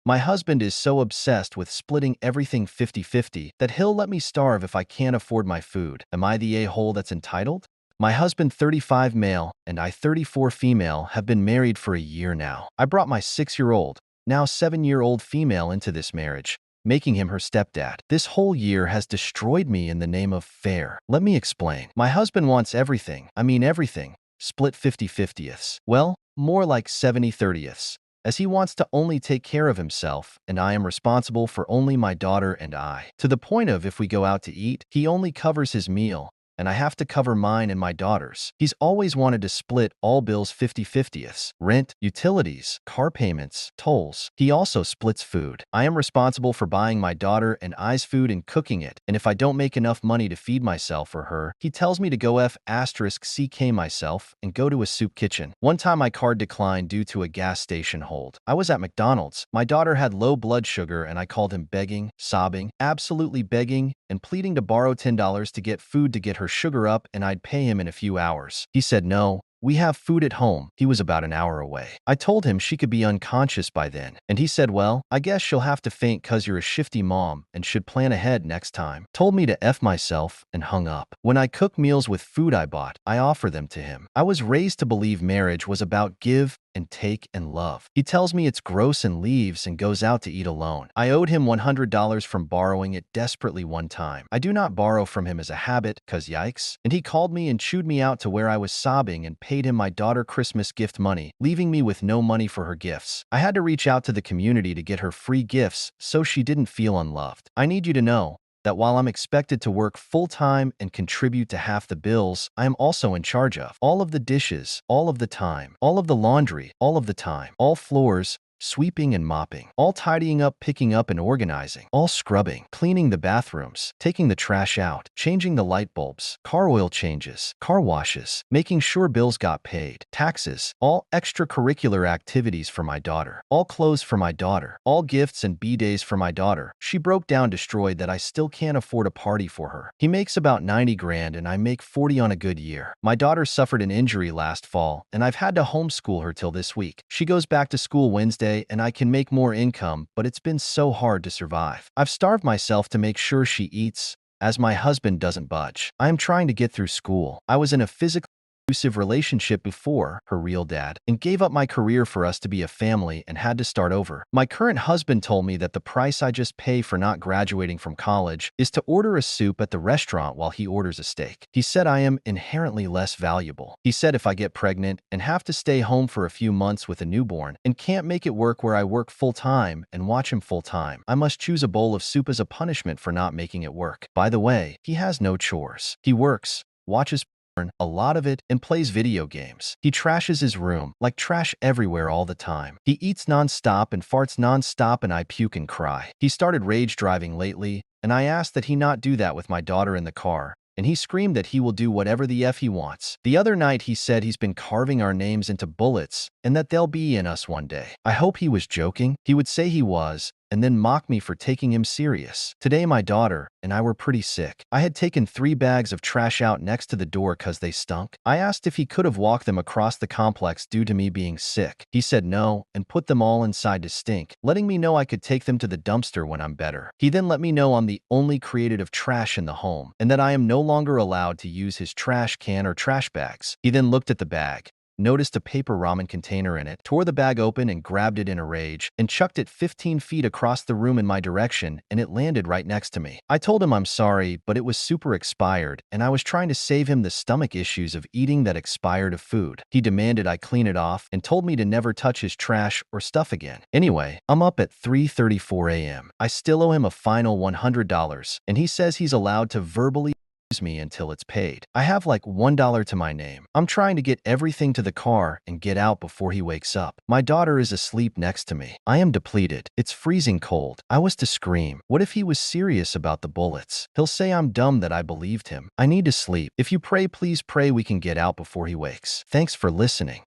My husband is so obsessed with splitting everything 50-50 that he'll let me starve if I can't afford my food. Am I the a-hole that's entitled? My husband, 35 male, and I, 34 female, have been married for a year now. I brought my 6-year-old, now 7-year-old female into this marriage, making him her stepdad. This whole year has destroyed me in the name of fair. Let me explain. My husband wants everything, I mean everything, split 50-50ths. Well, more like 70-30ths, as he wants to only take care of himself, and I am responsible for only my daughter and I. To the point of if we go out to eat, he only covers his meal, and I have to cover mine and my daughter's. He's always wanted to split all bills 50-50ths. Rent, utilities, car payments, tolls. He also splits food. I am responsible for buying my daughter and I's food and cooking it, and if I don't make enough money to feed myself or her, he tells me to go F***ck myself and go to a soup kitchen. One time my card declined due to a gas station hold. I was at McDonald's. My daughter had low blood sugar and I called him begging, sobbing, absolutely begging, and pleading to borrow $10 to get food to get her sugar up and I'd pay him in a few hours. He said no. We have food at home. He was about an hour away. I told him she could be unconscious by then, and he said, well, I guess she'll have to faint 'cause you're a shifty mom and should plan ahead next time. Told me to F myself and hung up. When I cook meals with food I bought, I offer them to him. I was raised to believe marriage was about give and take and love. He tells me it's gross and leaves and goes out to eat alone. I owed him $100 from borrowing it desperately one time. I do not borrow from him as a habit, 'cause yikes. And he called me and chewed me out to where I was sobbing and paid him my daughter Christmas gift money, leaving me with no money for her gifts. I had to reach out to the community to get her free gifts so she didn't feel unloved. I need you to know that while I'm expected to work full-time and contribute to half the bills, I am also in charge of all of the dishes, all of the time, all of the laundry, all of the time, all floors, sweeping and mopping, all tidying up, picking up and organizing, all scrubbing, cleaning the bathrooms, taking the trash out, changing the light bulbs, car oil changes, car washes, making sure bills got paid, taxes, all extracurricular activities for my daughter, all clothes for my daughter, all gifts and B-days for my daughter. She broke down destroyed that I still can't afford a party for her. He makes about 90 grand and I make 40 on a good year. My daughter suffered an injury last fall and I've had to homeschool her till this week. She goes back to school Wednesday and I can make more income, but it's been so hard to survive. I've starved myself to make sure she eats, as my husband doesn't budge. I am trying to get through school. I was in a physically abusive relationship before, her real dad, and gave up my career for us to be a family and had to start over. My current husband told me that the price I just pay for not graduating from college is to order a soup at the restaurant while he orders a steak. He said I am inherently less valuable. He said if I get pregnant and have to stay home for a few months with a newborn and can't make it work where I work full-time and watch him full-time, I must choose a bowl of soup as a punishment for not making it work. By the way, he has no chores. He works, watches a lot of it, and plays video games. He trashes his room, like trash everywhere all the time. He eats non-stop and farts non-stop and I puke and cry. He started rage driving lately, and I asked that he not do that with my daughter in the car, and he screamed that he will do whatever the F he wants. The other night he said he's been carving our names into bullets and that they'll be in us one day. I hope he was joking. He would say he was, and then mock me for taking him serious. Today my daughter and I were pretty sick. I had taken 3 bags of trash out next to the door 'cause they stunk. I asked if he could have walked them across the complex due to me being sick. He said no and put them all inside to stink, letting me know I could take them to the dumpster when I'm better. He then let me know I'm the only creative trash in the home and that I am no longer allowed to use his trash can or trash bags. He then looked at the bag, noticed a paper ramen container in it, tore the bag open and grabbed it in a rage, and chucked it 15 feet across the room in my direction, and it landed right next to me. I told him I'm sorry, but it was super expired, and I was trying to save him the stomach issues of eating that expired of food. He demanded I clean it off and told me to never touch his trash or stuff again. Anyway, I'm up at 3:34 a.m. I still owe him a final $100, and he says he's allowed to verbally me until it's paid. I have like $1 to my name. I'm trying to get everything to the car and get out before he wakes up. My daughter is asleep next to me. I am depleted. It's freezing cold. I was to scream. What if he was serious about the bullets? He'll say I'm dumb that I believed him. I need to sleep. If you pray, please pray we can get out before he wakes. Thanks for listening.